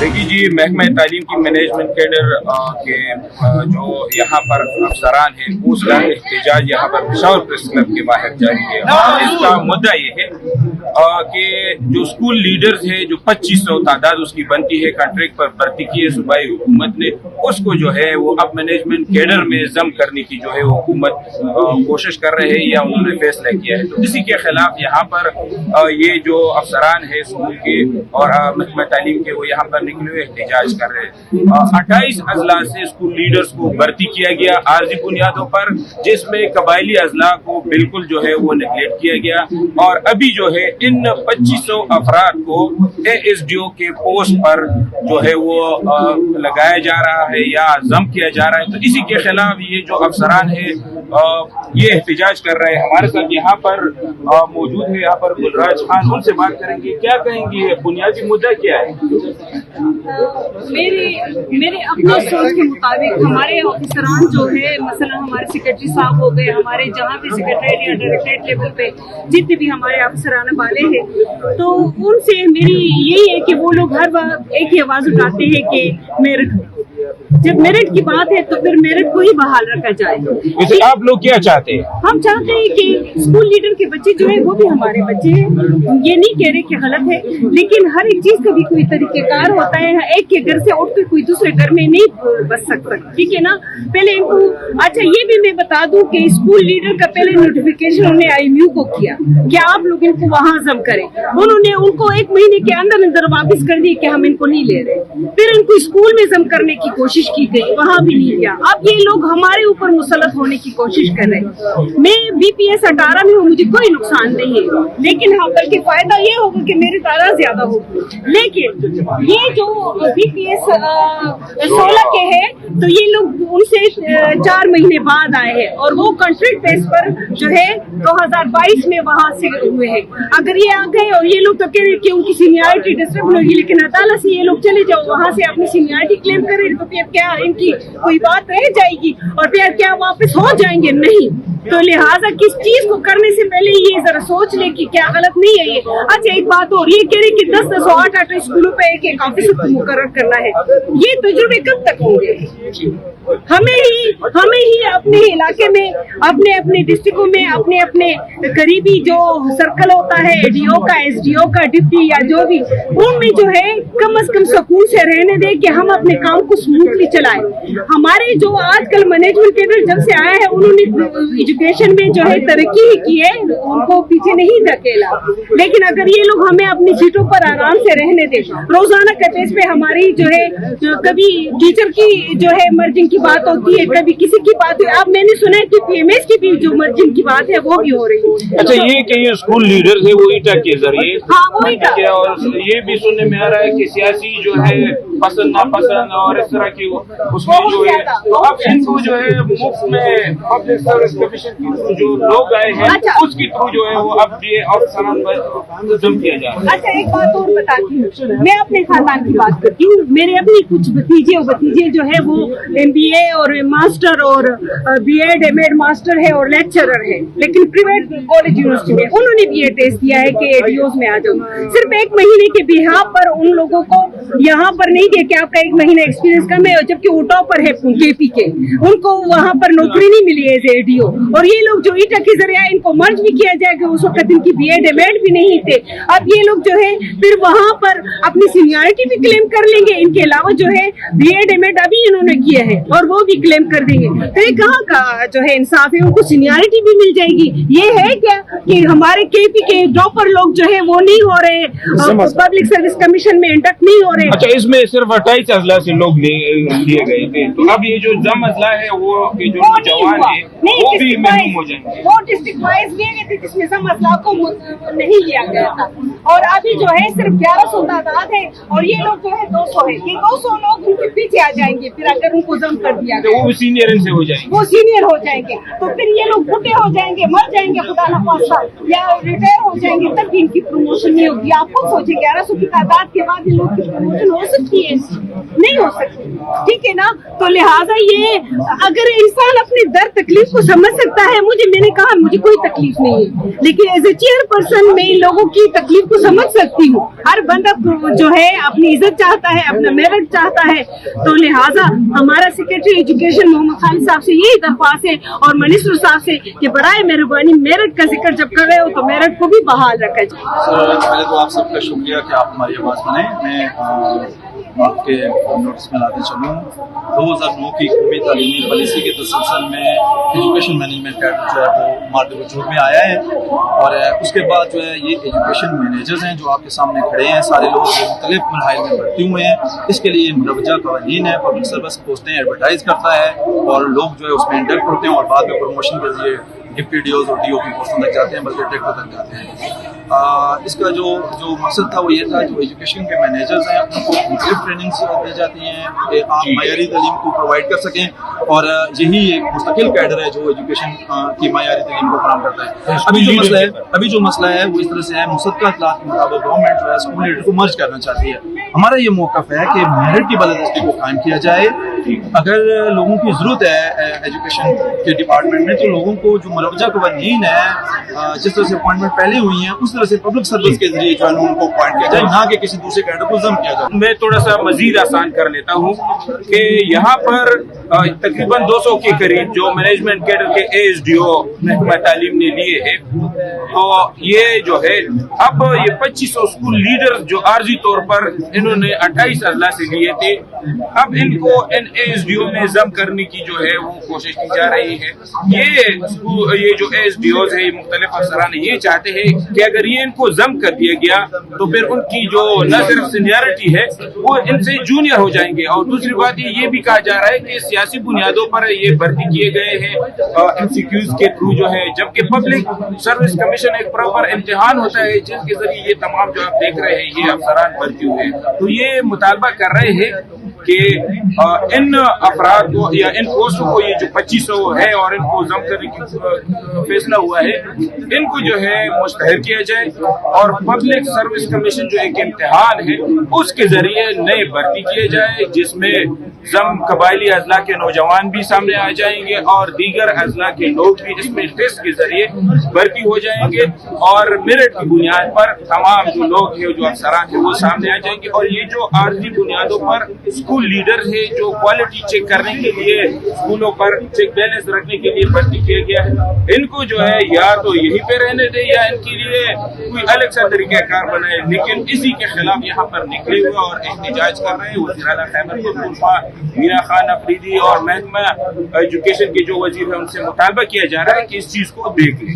देखिए जी, महकमा तालीम की मैनेजमेंट कैडर के जो यहाँ पर अफसरान हैं उसका एहतजाज यहाँ पर पेशावर प्रेस क्लब के बाहर जारी है। इसका मुद्दा ये है कि जो स्कूल लीडर्स है जो 2500 तादाद उसकी बनती है, कॉन्ट्रैक्ट पर भर्ती की है सूबाई हुकूमत ने, उसको जो है वो अब मैनेजमेंट कैडर में जम करने की जो है हुकूमत कोशिश कर रहे हैं या उन्होंने फैसला किया है। तो इसी के खिलाफ यहाँ पर ये जो अफसरान है स्कूल के और महकमा तालीम के वो यहाँ पर निकले हुए एहतजाज कर रहे हैं। 28 अजला से स्कूल लीडर्स को भर्ती किया गया आर्जी बुनियादों पर, जिसमें कबायली अजला को बिल्कुल जो है वो नेगलेक्ट किया गया और अभी जो है इन 2500 अफराद को ASDO के पोस्ट पर जो है वो लगाया जा रहा है या जम किया जा रहा है। तो इसी के खिलाफ ये जो अफसरान है ये एहतजाज कर रहे हैं। हमारे साथ यहाँ पर मौजूद है यहाँ पर गुलराज खान, उनसे बात करेंगे। क्या कहेंगे, बुनियादी मुद्दा क्या है? मेरे अपने सोच के मुताबिक हमारे अफसरान जो है, मसलन हमारे सेक्रेटरी साहब हो गए, हमारे जहाँ भी सेक्रेटरी या डायरेक्टरेट लेवल पे जितने भी हमारे अफसरान वाले हैं, तो उनसे मेरी यही है कि वो लोग हर वक्त एक ही आवाज उठाते हैं कि मेरिट, जब मेरिट की बात है तो फिर मेरिट को ही बहाल रखा जाए। तो आप लोग क्या चाहते हैं? हम चाहते हैं कि स्कूल लीडर के बच्चे जो है वो भी हमारे बच्चे हैं। ये नहीं कह रहे कि गलत है, लेकिन हर एक चीज का भी कोई तरीकेकार होता है। एक के घर से उठकर कोई दूसरे घर में नहीं बस सकता, ठीक है ना। पहले इनको अच्छा ये भी मैं बता दूं कि स्कूल लीडर का पहले नोटिफिकेशन उन्होंने IMU को किया कि आप लोग इनको वहां जम करें। उन्होंने उनको 1 महीने के अंदर अंदर वापस कर दिए कि हम इनको नहीं ले रहे। फिर इनको स्कूल में जम करने की कोशिश की गई, वहां भी नहीं किया। अब ये लोग हमारे ऊपर मुसलत होने की कोशिश कर रहे हैं। मैं BPS 18 में हूँ, मुझे कोई नुकसान नहीं है, लेकिन हाँ बल्कि फायदा ये होगा कि मेरी तादाद ज्यादा होगी। लेकिन ये जो BPS 16 के हैं तो ये लोग उनसे 4 महीने बाद आए हैं और वो कॉन्ट्रैक्ट बेस पर जो है 2022 में वहां से हुए हैं। अगर ये आ गए और ये लोग तो कह रहे कि उनकी सीनियरिटी डिस्टर्ब होगी, लेकिन अदालत से ये लोग चले जाओ वहां से अपनी सीनियरिटी क्लेम करें तो फिर क्या इनकी कोई बात रह जाएगी और फिर क्या वापस हो जाएंगे? नहीं। तो लिहाजा किस चीज को करने से पहले ये जरा सोच ले कि क्या गलत नहीं है ये। अच्छा एक बात और, ये कह रहे कि 10-10 8-8 स्कूलों पे एक ऑफिसर को मुकर्रर करना है। ये तजुर्बे कब तक होंगे? हमें ही अपने इलाके में, अपने अपने डिस्ट्रिक्टों में, अपने अपने करीबी जो सर्कल होता है ADO का, SDO का, डिप्टी या जो भी, उनमें जो है कम से कम सुकून से रहने दे कि हम अपने काम को स्मूथली चलाएं। हमारे जो आजकल मैनेजमेंट कैडर जब से आया है उन्होंने एजुकेशन में जो है तरक्की ही की है, उनको पीछे नहीं धकेला। लेकिन अगर ये लोग हमें अपनी सीटों पर आराम से रहने दे, रोजाना के बेस पे हमारी जो है कभी टीचर की जो है मर्जिंग की बात होती है, कभी किसी की बात है। अब मैंने सुना है कि PMS की भी जो मर्जिंग की बात है वो भी हो रही है। अच्छा ये कि ये स्कूल लीडर्स है वो ईटा के जरिए, हाँ वो ईटा, और ये भी सुनने में आ रहा है कि सियासी जो है पसंद नापसंद और इस तरह की उसमें जो है अब इनको जो है मुफ्त में पब्लिक सर्विस कमीशन के थ्रू जो लोग आए हैं उसकी थ्रू जो है वो अब ये और जम किया जा रहा है। अच्छा एक बात और बताती हूँ, मैं अपने खानदान की बात करती हूँ। मेरे अपनी कुछ भतीजे जो है वो MBA और मास्टर और B.Ed M.Ed मास्टर है और लेक्चरर है, लेकिन प्राइवेट कॉलेज यूनिवर्सिटी में उन्होंने भी ये टेस्ट दिया है कि ADOs में आ जाओ। सिर्फ 1 महीने के बिहार पर उन लोगों को यहाँ पर नहीं दिया कि आपका 1 महीना एक्सपीरियंस कम है, जबकि वो टॉपर है KP के, उनको वहाँ पर नौकरी नहीं मिली है ADO। और ये लोग जो ईटा के जरिए इनको मर्ज भी किया जाएगा, उस वक्त इनकी B.Ed M.Ed भी नहीं थे। अब ये लोग जो है फिर वहाँ पर अपनी सीनियरिटी भी क्लेम कर लेंगे। इनके अलावा जो है B.Ed M.Ed अभी इन्होंने किया है और वो भी क्लेम कर देंगे। तो ये कहाँ का जो है इंसाफ है? उनको सीनियरिटी भी मिल जाएगी। ये है क्या कि हमारे KP के टॉपर लोग जो है वो नहीं हो रहे, पब्लिक सर्विस कमीशन में इंडक्ट नहीं हो रहे। अच्छा इसमें सिर्फ 28 अजला से लोग लिए गए थे, तो अब ये जो जम अजला है वो जो जवान है वो भी महरूम हो जाएंगे। वो डिस्ट्रिक्ट वाइज लिए गए थे जिसमें जम अजला को नहीं लिया गया था और अभी जो है सिर्फ 1100 तादाद है और ये लोग जो है 200 है। ये 200 लोग उनके पीछे आ जाएंगे फिर अगर उनको जम कर दिया तो वो सीनियर इनसे हो जाएंगे, वो सीनियर हो जाएंगे। तो फिर ये लोग बूढ़े हो जाएंगे, मर जाएंगे खुदा न खास्ता, या रिटायर हो जाएंगे, तब भी इनकी प्रमोशन नहीं होगी। आप खुद सोचिए 1100 की तादाद के बाद इन लोग की प्रमोशन हो सकती है? नहीं हो सकती, ठीक है ना। तो लिहाजा ये अगर इंसान अपने दर्द तकलीफ को समझ सकता है, मैंने कहा मुझे कोई तकलीफ नहीं है, लेकिन एज ए चेयरपर्सन मैं इन लोगों की तकलीफ को समझ सकती हूँ। हर बंदा जो है अपनी इज्जत चाहता है, अपना मेरिट चाहता है, तो लिहाजा हमारा सेक्रेटरी एजुकेशन मोहम्मद खालिद साहब से यही दरख्वास्त है और मिनिस्टर साहब से कि बराए मेहरबानी मेरिट का जिक्र जब कर रहे हो तो मेरिट को भी बहाल रखा जाए। सर पहले तो आप सबका शुक्रिया कि आप हमारी आवाज़ बनाए। मैं आपके नोटिस में लाते चलूँ 2009 की कौमी तालीमी पॉलिसी के तसलसल में एजुकेशन मैनेजमेंट कैडर जो है वो मार्द वजूद में आया है, और उसके बाद जो है ये एजुकेशन मैनेजर्स हैं जो आपके सामने खड़े हैं, सारे लोग मुख्तलिफ मरहल में भर्ती हुए हैं। इसके लिए मुरवजा कवानीन है, पब्लिक सर्विस पोस्टें एडवर्टाइज करता है और लोग जो है उसमें इंडक्ट होते हैं और बाद में प्रमोशन के जरिए डिप्टी डीओ और डीओ की पोस्टों तक जाते हैं, बल्कि डायरेक्टर तक जाते हैं। इसका जो मकसद था वो ये था जो एजुकेशन के मैनेजर्स हैं उनको मुख्तलिफ ट्रेनिंग्स दी जाती हैं कि आप मयारी तालीम को प्रोवाइड कर सकें, और यही एक मुस्तकिल कैडर है जो एजुकेशन की मयारी तालीम को फराहम करता है। अभी जो मसला है वो इस तरह से है, मुसद्दक़ा इत्तलात के मुताबिक गवर्नमेंट जो है स्कूल लीडर को मर्ज करना चाहती है। हमारा ये मौक़िफ़ है कि मेरिट की बलदस्ती को कायम किया जाए। अगर लोगों की ज़रूरत है एजुकेशन के डिपार्टमेंट में, तो लोगों को जो मुरवजा कवानीन है जिस तरह से अपॉइंटमेंट पहले हुई है उस तरह से पब्लिक सर्विस के जरिए जो है उनको अपॉइंट किया जाए, ना कि किसी दूसरे कैडर को जम किया जाए। मैं थोड़ा सा मजीद आसान कर लेता हूँ कि यहाँ पर तकरीबन 200 के करीब जो मैनेजमेंट कैडर के ASDO महकमा तालीम ने लिए हैं, तो ये जो है अब ये 2500 स्कूल लीडर जो आर्जी तौर पर इन्होंने 28 अजला से लिए थे, अब इनको इन ASDO में जम करने की जो है वो कोशिश की जा रही है। ये जो ASDOs है मुख्तलिफ अफसरान ये चाहते हैं कि अगर ये इनको जम कर दिया गया तो फिर उनकी जो न सिर्फ सीनियरिटी है वो इनसे जूनियर हो जाएंगे, और दूसरी बात ये भी कहा जा रहा है कि सियासी बुनियादों पर ये भर्ती किए गए हैं MCQs के थ्रू जो है, जबकि पब्लिक सर्विस कमीशन एक प्रॉपर इम्तिहान होता है जिसके जरिए ये तमाम जो आप देख रहे हैं ये अफसरान भर्ती हुए हैं। तो ये मुतालबा कर रहे हैं कि इन अफराद को या इन पोस्टों को ये जो 2500 है और इनको जम करने की फैसला हुआ है, इनको जो है मुस्तहर किया जाए और पब्लिक सर्विस कमीशन जो एक इम्तिहान है उसके जरिए नए भर्ती किए जाए, जिसमें जम कबायली अजला के नौजवान भी सामने आ जाएंगे और दीगर अजला के लोग भी इसमें टेस्ट के जरिए भर्ती हो जाएंगे, और मेरिट की बुनियाद पर तमाम जो लोग हैं जो अफसरान हैं वो सामने आ जाएंगे। और ये जो आर्जी बुनियादों पर स्कूल लीडर है जो क्वालिटी चेक करने के लिए स्कूलों पर चेक बैलेंस रखने के लिए भर्ती किया गया है, इनको जो है या तो यहीं पे रहने दे या इनके लिए कोई अलग सा तरीक़ाकार बनाए, लेकिन इसी के खिलाफ यहाँ पर निकले हुए और एहतजाज कर रहे हैं वज़ीर आला खैबर पख्तूनख्वा मीरा खान अफरीदी और महकमा एजुकेशन के जो वजीर है उनसे मुतालबा किया जा रहा है कि इस चीज को देख लें।